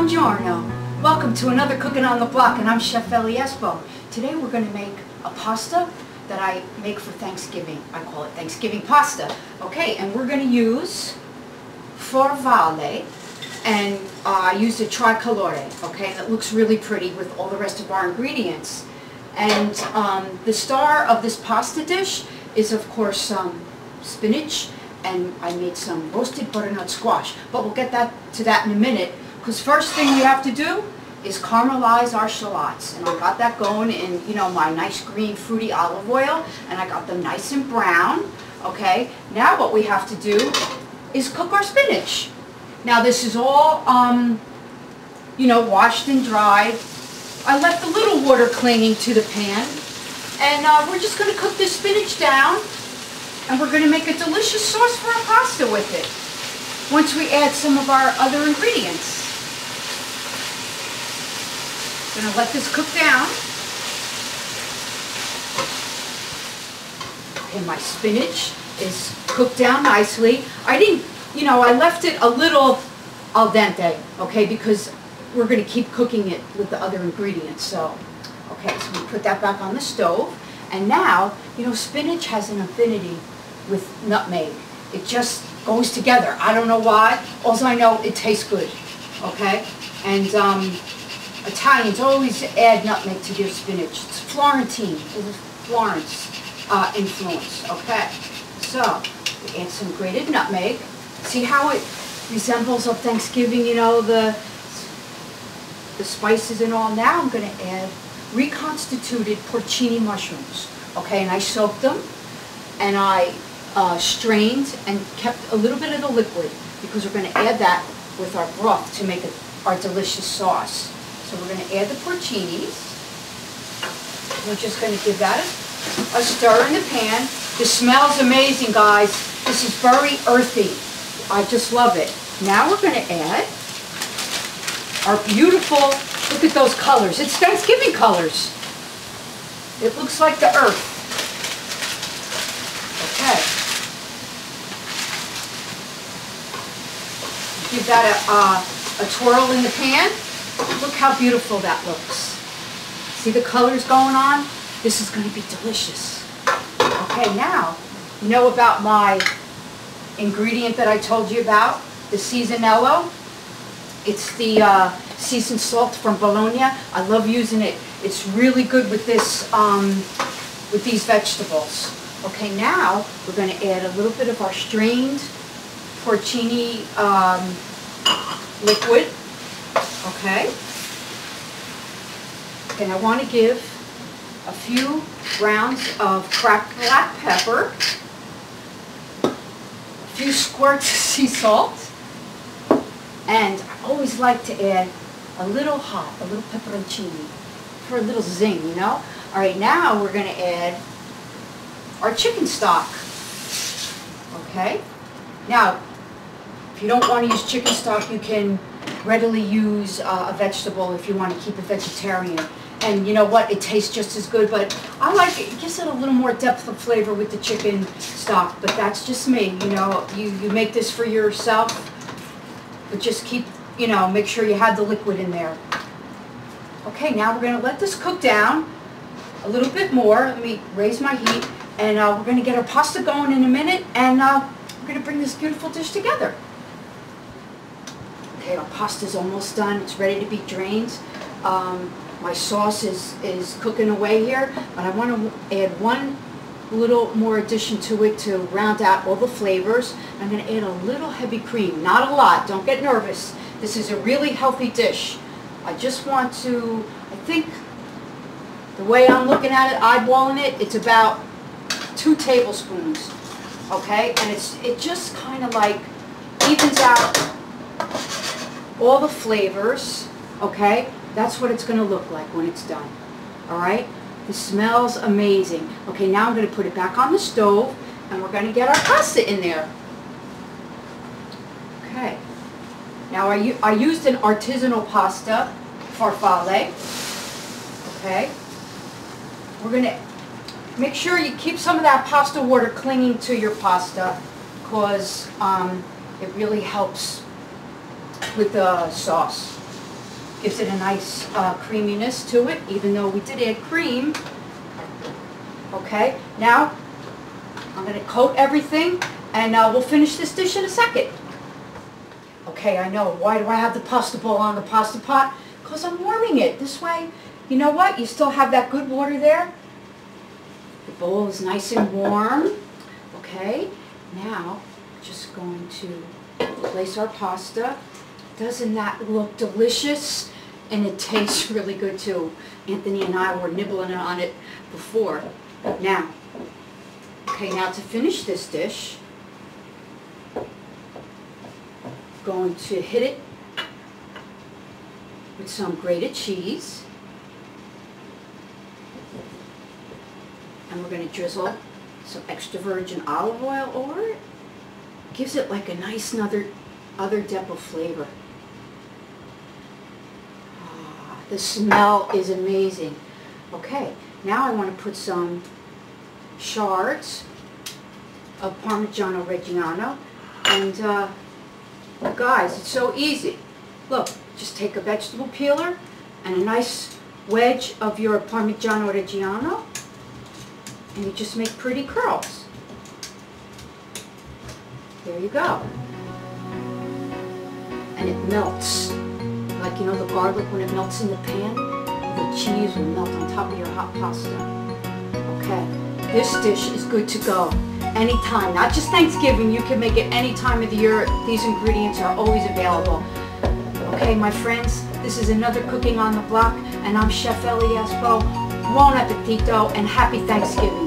Buongiorno. Welcome to another Cooking on the Block, and I'm Chef Ellie Espo. Today we're going to make a pasta that I make for Thanksgiving. I call it Thanksgiving pasta. Okay, and we're going to use Farfalle, and I used a tricolore, okay, that looks really pretty with all the rest of our ingredients. And the star of this pasta dish is, of course, spinach, and I made some roasted butternut squash. But we'll get to that in a minute, because first thing we have to do is caramelize our shallots. And I got that going in, my nice green fruity olive oil, and I got them nice and brown. Okay, now what we have to do is cook our spinach. Now this is all, washed and dried. I left a little water clinging to the pan, and we're just going to cook this spinach down, and we're going to make a delicious sauce for our pasta with it once we add some of our other ingredients. I'm going to let this cook down. Okay, my spinach is cooked down nicely. I didn't, I left it a little al dente, okay, because we're going to keep cooking it with the other ingredients. So, okay, so we put that back on the stove. And now, spinach has an affinity with nutmeg. It just goes together. I don't know why. Also, I know it tastes good, okay? And Italians always add nutmeg to their spinach. It's Florentine. It's Florence influence, okay? So, we add some grated nutmeg. See how it resembles of Thanksgiving, the spices and all. Now I'm going to add reconstituted porcini mushrooms, okay? And I soaked them, and I strained and kept a little bit of the liquid, because we're going to add that with our broth to make our delicious sauce. So we're going to add the porcinis. We're just going to give that a stir in the pan. This smells amazing, guys. This is very earthy. I just love it. Now we're going to add our beautiful, look at those colors. It's Thanksgiving colors. It looks like the earth. Okay. Give that a twirl in the pan. Look how beautiful that looks. See the colors going on? This is going to be delicious. Okay, now, you know about my ingredient that I told you about, the seasonello. It's the seasoned salt from Bologna. I love using it. It's really good with this, with these vegetables. Okay, now we're going to add a little bit of our strained porcini liquid. Okay. And I want to give a few rounds of cracked black pepper, a few squirts of sea salt, and I always like to add a little pepperoncini for a little zing, All right, now we're going to add our chicken stock. Okay. Now, if you don't want to use chicken stock, you can readily use a vegetable if you want to keep it vegetarian. And you know what? It tastes just as good, but I like it. It gives it a little more depth of flavor with the chicken stock, but that's just me. You make this for yourself, but just keep, make sure you have the liquid in there. Okay, now we're going to let this cook down a little bit more. Let me raise my heat, and we're going to get our pasta going in a minute, and we're going to bring this beautiful dish together. Okay, our pasta's almost done. It's ready to be drained. My sauce is cooking away here, but I want to add one little more addition to it to round out all the flavors. I'm going to add a little heavy cream, not a lot. Don't get nervous. This is a really healthy dish. I just want to, I think, the way I'm looking at it, eyeballing it, it's about 2 tablespoons. Okay, and it just kind of like evens out all the flavors. Okay. That's what it's going to look like when it's done. Alright? This smells amazing. Okay, now I'm going to put it back on the stove, and we're going to get our pasta in there. Okay. Now I used an artisanal pasta, farfalle. Okay. We're going to make sure you keep some of that pasta water clinging to your pasta, because it really helps with the sauce. Gives it a nice creaminess to it, even though we did add cream. Okay, now I'm going to coat everything, and we'll finish this dish in a second. Okay, I know. Why do I have the pasta bowl on the pasta pot? Because I'm warming it. This way, you know what? You still have that good water there. The bowl is nice and warm. Okay, now just going to place our pasta. Doesn't that look delicious? And it tastes really good too. Anthony and I were nibbling on it before. Now, okay, now to finish this dish, going to hit it with some grated cheese. And we're going to drizzle some extra virgin olive oil over it. Gives it like a nice other depth of flavor. The smell is amazing. Okay, now I want to put some shards of Parmigiano Reggiano. And guys, it's so easy. Look, just take a vegetable peeler and a nice wedge of your Parmigiano Reggiano, and you just make pretty curls. There you go. And it melts. Like, you know, the garlic, when it melts in the pan, the cheese will melt on top of your hot pasta. Okay, this dish is good to go anytime, not just Thanksgiving. You can make it any time of the year. These ingredients are always available. Okay, my friends, this is another Cooking on the Block, and I'm Chef Ellie Espo. Buon appetito and happy Thanksgiving.